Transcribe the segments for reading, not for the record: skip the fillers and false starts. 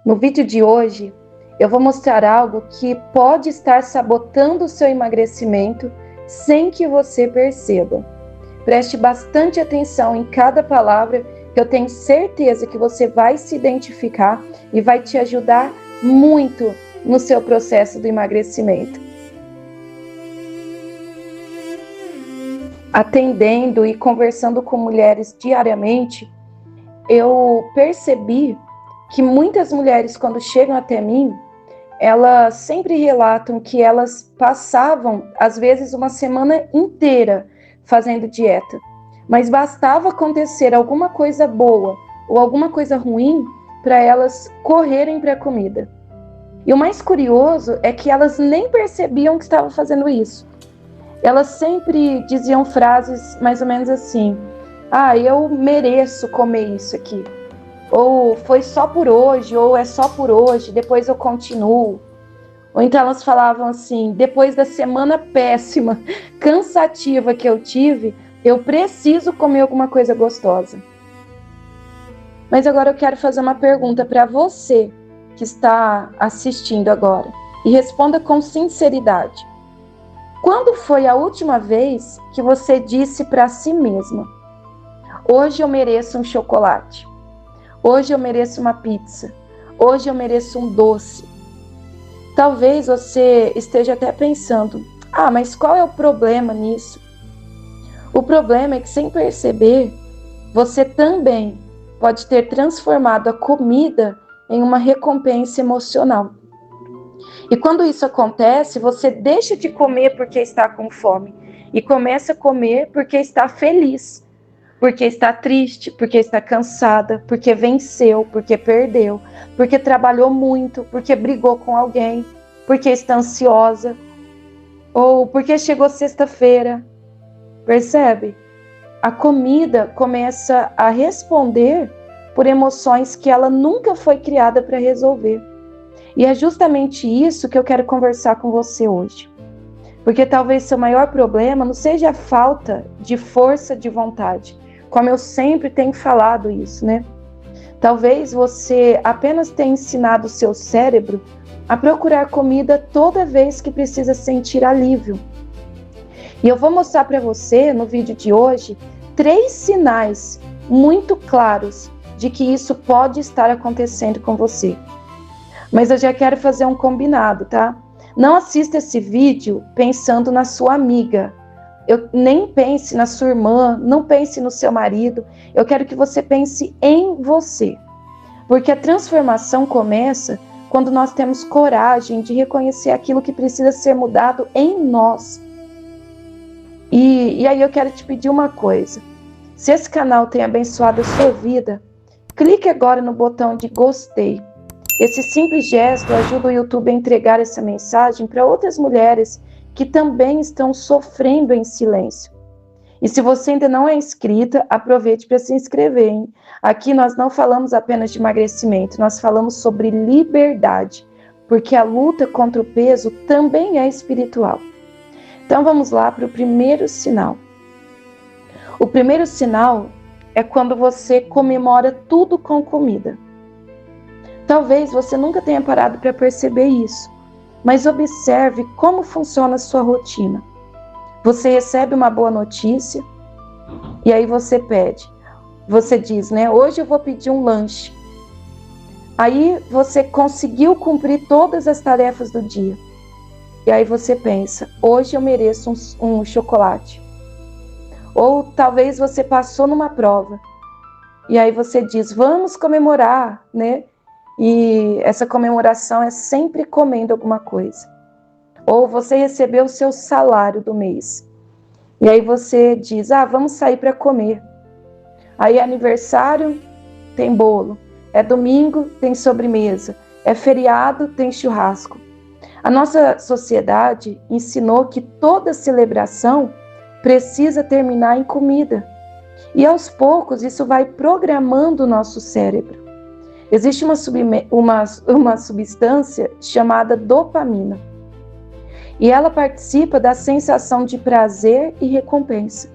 No vídeo de hoje, eu vou mostrar algo que pode estar sabotando o seu emagrecimento sem que você perceba. Preste bastante atenção em cada palavra, que eu tenho certeza que você vai se identificar e vai te ajudar muito no seu processo do emagrecimento. Atendendo e conversando com mulheres diariamente, eu percebi que muitas mulheres, quando chegam até mim, elas sempre relatam que elas passavam, às vezes, uma semana inteira fazendo dieta, mas bastava acontecer alguma coisa boa ou alguma coisa ruim para elas correrem para a comida. E o mais curioso é que elas nem percebiam que estavam fazendo isso. Elas sempre diziam frases mais ou menos assim: eu mereço comer isso aqui. Ou foi só por hoje, ou é só por hoje, depois eu continuo. Ou então elas falavam assim: depois da semana péssima, cansativa que eu tive, eu preciso comer alguma coisa gostosa. Mas agora eu quero fazer uma pergunta para você que está assistindo agora. E responda com sinceridade. Quando foi a última vez que você disse para si mesma: hoje eu mereço um chocolate, hoje eu mereço uma pizza, hoje eu mereço um doce? Talvez você esteja até pensando: mas qual é o problema nisso? O problema é que, sem perceber, você também pode ter transformado a comida em uma recompensa emocional. E quando isso acontece, você deixa de comer porque está com fome e começa a comer porque está feliz, porque está triste, porque está cansada, porque venceu, porque perdeu, porque trabalhou muito, porque brigou com alguém, porque está ansiosa, ou porque chegou sexta-feira. Percebe? A comida começa a responder por emoções que ela nunca foi criada para resolver. E é justamente isso que eu quero conversar com você hoje. Porque talvez seu maior problema não seja a falta de força de vontade, como eu sempre tenho falado isso, né? Talvez você apenas tenha ensinado o seu cérebro a procurar comida toda vez que precisa sentir alívio. E eu vou mostrar para você, no vídeo de hoje, 3 sinais muito claros de que isso pode estar acontecendo com você. Mas eu já quero fazer um combinado, tá? Não assista esse vídeo pensando na sua amiga. Nem pense na sua irmã, não pense no seu marido. Eu quero que você pense em você. Porque a transformação começa quando nós temos coragem de reconhecer aquilo que precisa ser mudado em nós. E aí eu quero te pedir uma coisa. Se esse canal tem abençoado a sua vida, clique agora no botão de gostei. Esse simples gesto ajuda o YouTube a entregar essa mensagem para outras mulheres que também estão sofrendo em silêncio. E se você ainda não é inscrita, aproveite para se inscrever, hein? Aqui nós não falamos apenas de emagrecimento, nós falamos sobre liberdade, porque a luta contra o peso também é espiritual. Então vamos lá para o primeiro sinal. O primeiro sinal é quando você comemora tudo com comida. Talvez você nunca tenha parado para perceber isso, mas observe como funciona a sua rotina. Você recebe uma boa notícia e aí você pede. Você diz, né? Hoje eu vou pedir um lanche. Aí você conseguiu cumprir todas as tarefas do dia. E aí você pensa, hoje eu mereço um chocolate. Ou talvez você passou numa prova. E aí você diz, vamos comemorar, né? E essa comemoração é sempre comendo alguma coisa. Ou você recebeu o seu salário do mês. E aí você diz, vamos sair para comer. Aí é aniversário, tem bolo. É domingo, tem sobremesa. É feriado, tem churrasco. A nossa sociedade ensinou que toda celebração precisa terminar em comida. E aos poucos isso vai programando o nosso cérebro. Existe uma substância chamada dopamina. E ela participa da sensação de prazer e recompensa.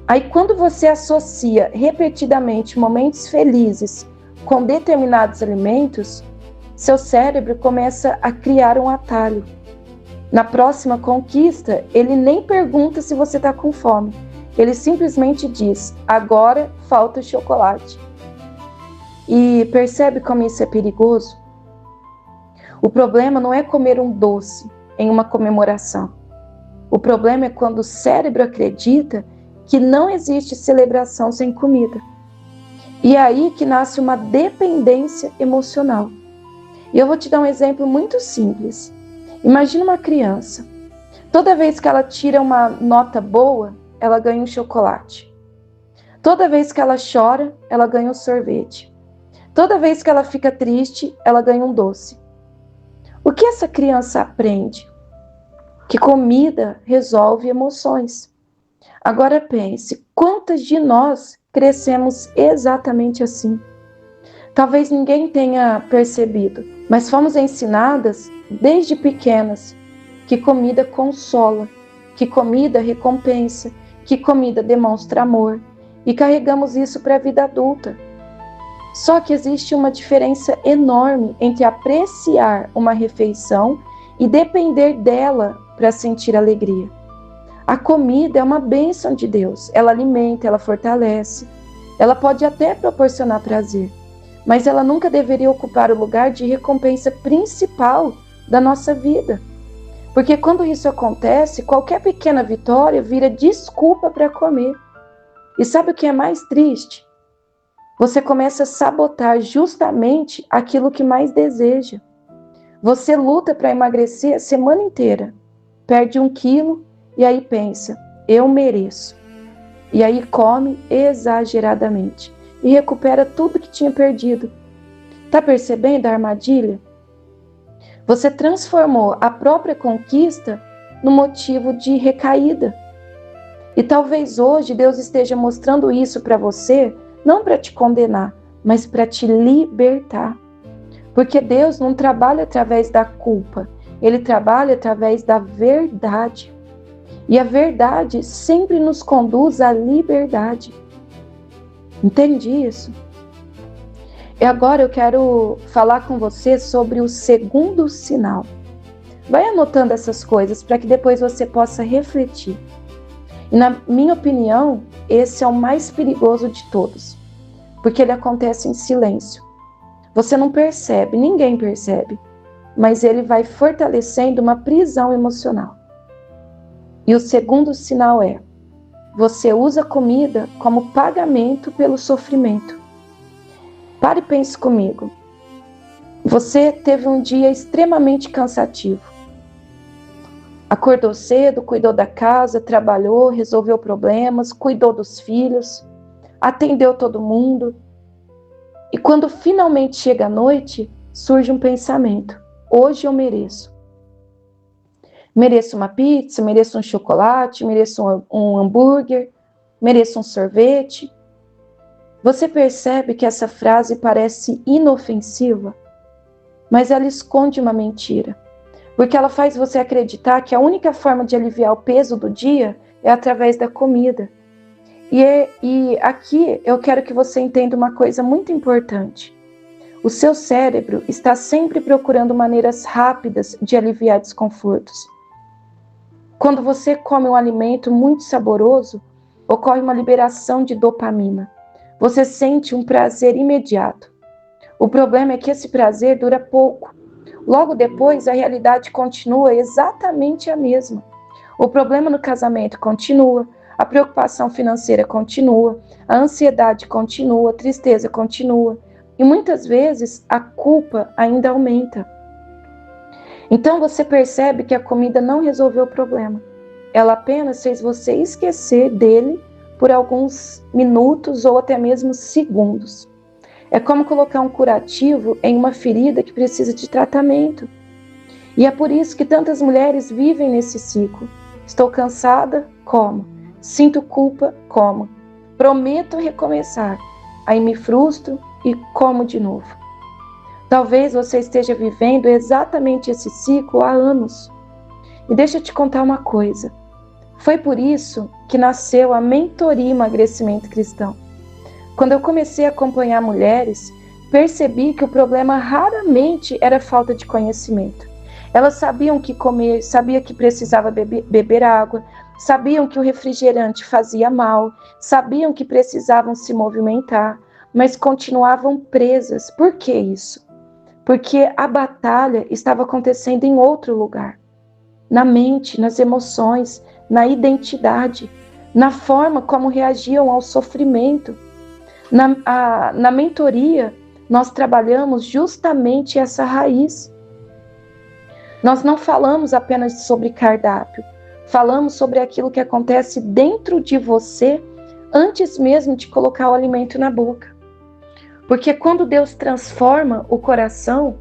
Aí quando você associa repetidamente momentos felizes com determinados alimentos, seu cérebro começa a criar um atalho. Na próxima conquista, ele nem pergunta se você está com fome. Ele simplesmente diz: agora falta o chocolate. E percebe como isso é perigoso? O problema não é comer um doce em uma comemoração. O problema é quando o cérebro acredita que não existe celebração sem comida. E é aí que nasce uma dependência emocional. E eu vou te dar um exemplo muito simples. Imagina uma criança. Toda vez que ela tira uma nota boa, ela ganha um chocolate. Toda vez que ela chora, ela ganha um sorvete. Toda vez que ela fica triste, ela ganha um doce. O que essa criança aprende? Que comida resolve emoções. Agora pense, quantas de nós crescemos exatamente assim? Talvez ninguém tenha percebido, mas fomos ensinadas desde pequenas que comida consola, que comida recompensa, que comida demonstra amor, e carregamos isso para a vida adulta. Só que existe uma diferença enorme entre apreciar uma refeição e depender dela para sentir alegria. A comida é uma bênção de Deus, ela alimenta, ela fortalece, ela pode até proporcionar prazer, mas ela nunca deveria ocupar o lugar de recompensa principal da nossa vida. Porque quando isso acontece, qualquer pequena vitória vira desculpa para comer. E sabe o que é mais triste? Você começa a sabotar justamente aquilo que mais deseja. Você luta para emagrecer a semana inteira, perde 1 quilo e aí pensa, eu mereço. E aí come exageradamente e recupera tudo que tinha perdido. Tá percebendo a armadilha? Você transformou a própria conquista no motivo de recaída. E talvez hoje Deus esteja mostrando isso para você, não para te condenar, mas para te libertar. Porque Deus não trabalha através da culpa, Ele trabalha através da verdade. E a verdade sempre nos conduz à liberdade. Entende isso? E agora eu quero falar com você sobre o segundo sinal. Vai anotando essas coisas para que depois você possa refletir. E na minha opinião, esse é o mais perigoso de todos, porque ele acontece em silêncio. Você não percebe, ninguém percebe, mas ele vai fortalecendo uma prisão emocional. E o segundo sinal é: você usa a comida como pagamento pelo sofrimento. Pare e pense comigo. Você teve um dia extremamente cansativo. Acordou cedo, cuidou da casa, trabalhou, resolveu problemas, cuidou dos filhos, atendeu todo mundo. E quando finalmente chega a noite, surge um pensamento: hoje eu mereço. Mereço uma pizza, mereço um chocolate, mereço um hambúrguer, mereço um sorvete. Você percebe que essa frase parece inofensiva, mas ela esconde uma mentira, porque ela faz você acreditar que a única forma de aliviar o peso do dia é através da comida. E aqui eu quero que você entenda uma coisa muito importante. O seu cérebro está sempre procurando maneiras rápidas de aliviar desconfortos. Quando você come um alimento muito saboroso, ocorre uma liberação de dopamina. Você sente um prazer imediato. O problema é que esse prazer dura pouco. Logo depois, a realidade continua exatamente a mesma. O problema no casamento continua, a preocupação financeira continua, a ansiedade continua, a tristeza continua. E muitas vezes, a culpa ainda aumenta. Então você percebe que a comida não resolveu o problema. Ela apenas fez você esquecer dele por alguns minutos ou até mesmo segundos. É como colocar um curativo em uma ferida que precisa de tratamento. E é por isso que tantas mulheres vivem nesse ciclo. Estou cansada, como. Sinto culpa, como. Prometo recomeçar. Aí me frustro e como de novo. Talvez você esteja vivendo exatamente esse ciclo há anos. E deixa eu te contar uma coisa. Foi por isso que nasceu a mentoria emagrecimento cristão. Quando eu comecei a acompanhar mulheres, percebi que o problema raramente era falta de conhecimento. Elas sabiam que comer, sabiam que precisava beber água, sabiam que o refrigerante fazia mal, sabiam que precisavam se movimentar, mas continuavam presas. Por que isso? Porque a batalha estava acontecendo em outro lugar. Na mente, nas emoções, na identidade, na forma como reagiam ao sofrimento. Na mentoria, nós trabalhamos justamente essa raiz. Nós não falamos apenas sobre cardápio, falamos sobre aquilo que acontece dentro de você antes mesmo de colocar o alimento na boca. Porque quando Deus transforma o coração,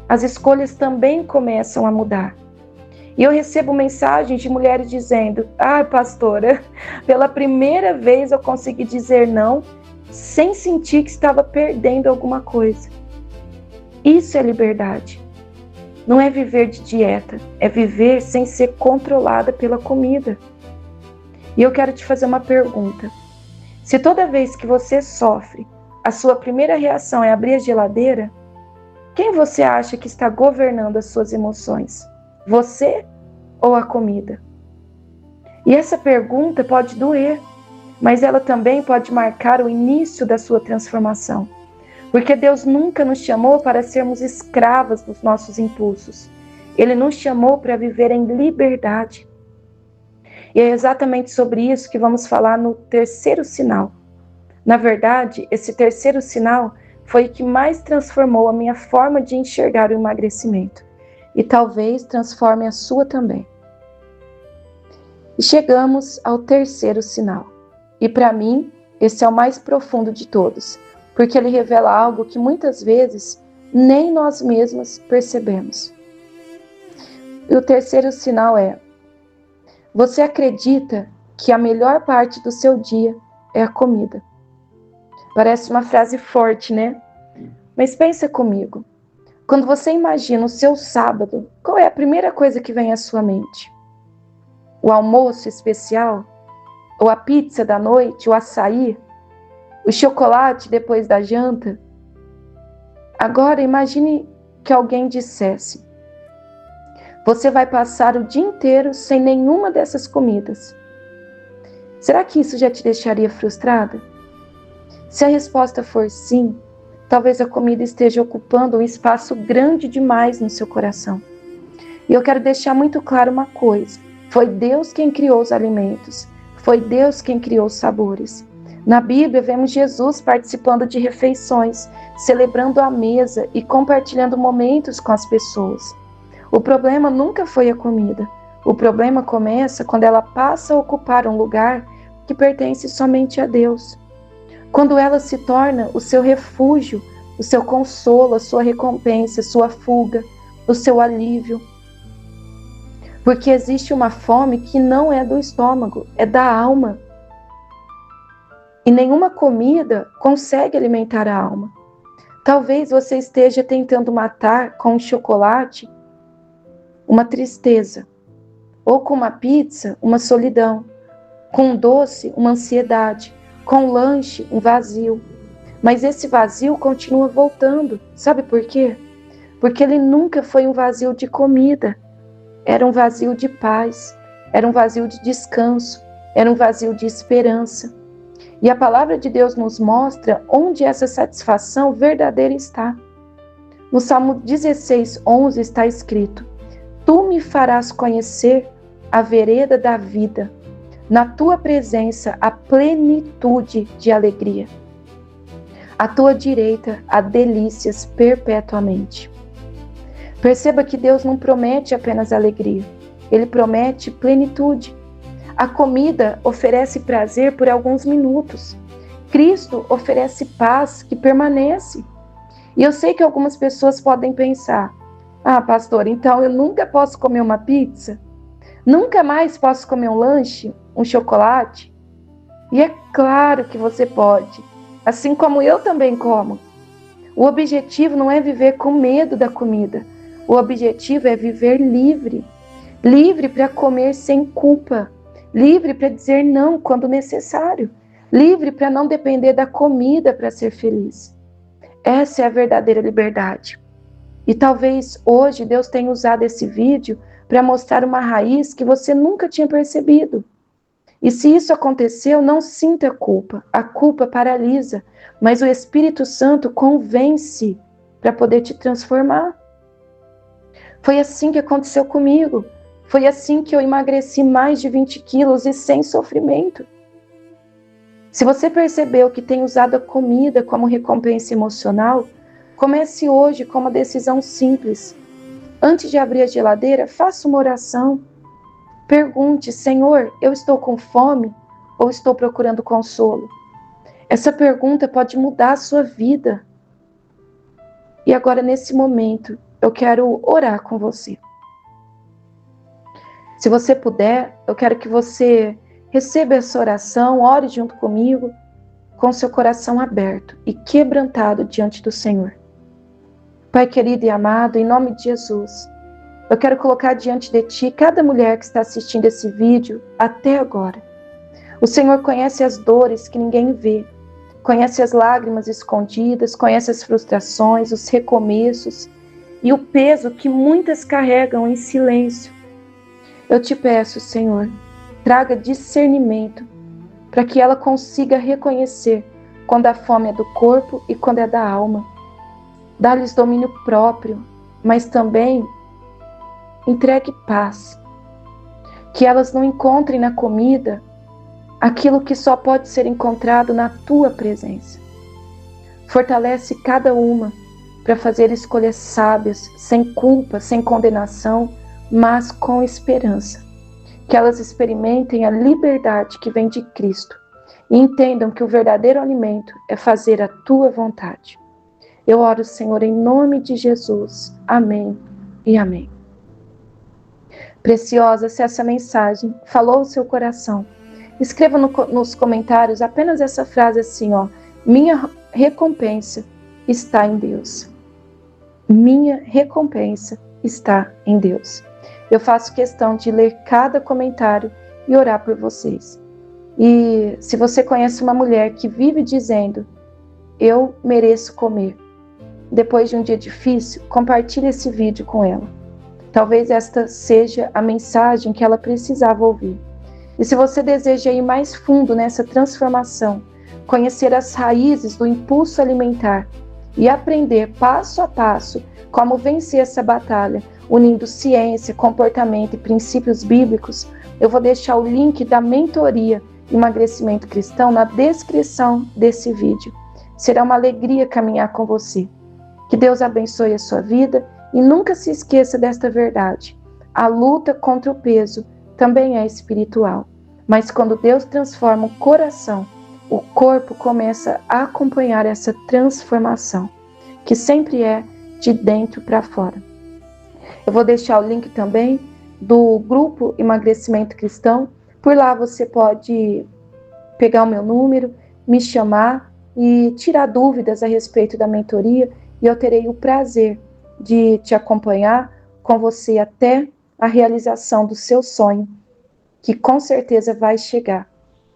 as escolhas também começam a mudar. E eu recebo mensagens de mulheres dizendo: pastora, pela primeira vez eu consegui dizer não sem sentir que estava perdendo alguma coisa. Isso é liberdade. Não é viver de dieta, é viver sem ser controlada pela comida. E eu quero te fazer uma pergunta. Se toda vez que você sofre, a sua primeira reação é abrir a geladeira, quem você acha que está governando as suas emoções? Você ou a comida? E essa pergunta pode doer, mas ela também pode marcar o início da sua transformação. Porque Deus nunca nos chamou para sermos escravas dos nossos impulsos. Ele nos chamou para viver em liberdade. E é exatamente sobre isso que vamos falar no terceiro sinal. Na verdade, esse terceiro sinal foi o que mais transformou a minha forma de enxergar o emagrecimento. E talvez transforme a sua também. E chegamos ao terceiro sinal. E para mim, esse é o mais profundo de todos. Porque ele revela algo que muitas vezes nem nós mesmas percebemos. E o terceiro sinal é: você acredita que a melhor parte do seu dia é a comida. Parece uma frase forte, né? Mas pensa comigo. Quando você imagina o seu sábado, qual é a primeira coisa que vem à sua mente? O almoço especial? Ou a pizza da noite? O açaí? O chocolate depois da janta? Agora imagine que alguém dissesse: você vai passar o dia inteiro sem nenhuma dessas comidas. Será que isso já te deixaria frustrada? Se a resposta for sim, talvez a comida esteja ocupando um espaço grande demais no seu coração. E eu quero deixar muito claro uma coisa: foi Deus quem criou os alimentos, foi Deus quem criou os sabores. Na Bíblia, vemos Jesus participando de refeições, celebrando a mesa e compartilhando momentos com as pessoas. O problema nunca foi a comida. O problema começa quando ela passa a ocupar um lugar que pertence somente a Deus. Quando ela se torna o seu refúgio, o seu consolo, a sua recompensa, a sua fuga, o seu alívio. Porque existe uma fome que não é do estômago, é da alma. E nenhuma comida consegue alimentar a alma. Talvez você esteja tentando matar com um chocolate uma tristeza, ou com uma pizza uma solidão, com um doce uma ansiedade, com um lanche um vazio. Mas esse vazio continua voltando. Sabe por quê? Porque ele nunca foi um vazio de comida. Era um vazio de paz, era um vazio de descanso, era um vazio de esperança. E a palavra de Deus nos mostra onde essa satisfação verdadeira está. No Salmo 16:11 está escrito: tu me farás conhecer a vereda da vida, na tua presença a plenitude de alegria. À tua direita há delícias perpetuamente. Perceba que Deus não promete apenas alegria, Ele promete plenitude. A comida oferece prazer por alguns minutos. Cristo oferece paz que permanece. E eu sei que algumas pessoas podem pensar: pastor, então eu nunca posso comer uma pizza? Nunca mais posso comer um lanche, um chocolate? E é claro que você pode, assim como eu também como. O objetivo não é viver com medo da comida. O objetivo é viver livre. Livre para comer sem culpa. Livre para dizer não quando necessário. Livre para não depender da comida para ser feliz. Essa é a verdadeira liberdade. E talvez hoje Deus tenha usado esse vídeo para mostrar uma raiz que você nunca tinha percebido. E se isso aconteceu, não sinta culpa. A culpa paralisa, mas o Espírito Santo convence para poder te transformar. Foi assim que aconteceu comigo. Foi assim que eu emagreci mais de 20 quilos e sem sofrimento. Se você percebeu que tem usado a comida como recompensa emocional, comece hoje com uma decisão simples. Antes de abrir a geladeira, faça uma oração. Pergunte: Senhor, eu estou com fome ou estou procurando consolo? Essa pergunta pode mudar a sua vida. E agora, nesse momento, eu quero orar com você. Se você puder, eu quero que você receba essa oração, ore junto comigo, com seu coração aberto e quebrantado diante do Senhor. Pai querido e amado, em nome de Jesus, eu quero colocar diante de Ti cada mulher que está assistindo esse vídeo até agora. O Senhor conhece as dores que ninguém vê, conhece as lágrimas escondidas, conhece as frustrações, os recomeços e o peso que muitas carregam em silêncio. Eu te peço, Senhor, traga discernimento para que ela consiga reconhecer quando a fome é do corpo e quando é da alma. Dá-lhes domínio próprio, mas também entregue paz. Que elas não encontrem na comida aquilo que só pode ser encontrado na Tua presença. Fortalece cada uma para fazer escolhas sábias, sem culpa, sem condenação, mas com esperança. Que elas experimentem a liberdade que vem de Cristo e entendam que o verdadeiro alimento é fazer a Tua vontade. Eu oro, Senhor, em nome de Jesus. Amém e amém. Preciosa, se essa mensagem falou o seu coração, escreva nos comentários apenas essa frase assim, ó: minha recompensa está em Deus. Minha recompensa está em Deus. Eu faço questão de ler cada comentário e orar por vocês. E se você conhece uma mulher que vive dizendo: eu mereço comer, depois de um dia difícil, compartilhe esse vídeo com ela. Talvez esta seja a mensagem que ela precisava ouvir. E se você deseja ir mais fundo nessa transformação, conhecer as raízes do impulso alimentar e aprender passo a passo como vencer essa batalha, unindo ciência, comportamento e princípios bíblicos, eu vou deixar o link da mentoria Emagrecimento Cristão na descrição desse vídeo. Será uma alegria caminhar com você. Que Deus abençoe a sua vida e nunca se esqueça desta verdade. A luta contra o peso também é espiritual, mas quando Deus transforma o coração, o corpo começa a acompanhar essa transformação, que sempre é de dentro para fora. Eu vou deixar o link também do grupo Emagrecimento Cristão. Por lá você pode pegar o meu número, me chamar e tirar dúvidas a respeito da mentoria, e eu terei o prazer de te acompanhar com você até a realização do seu sonho, que com certeza vai chegar.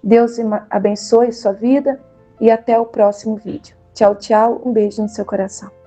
Deus abençoe sua vida e até o próximo vídeo. Tchau, tchau. Um beijo no seu coração.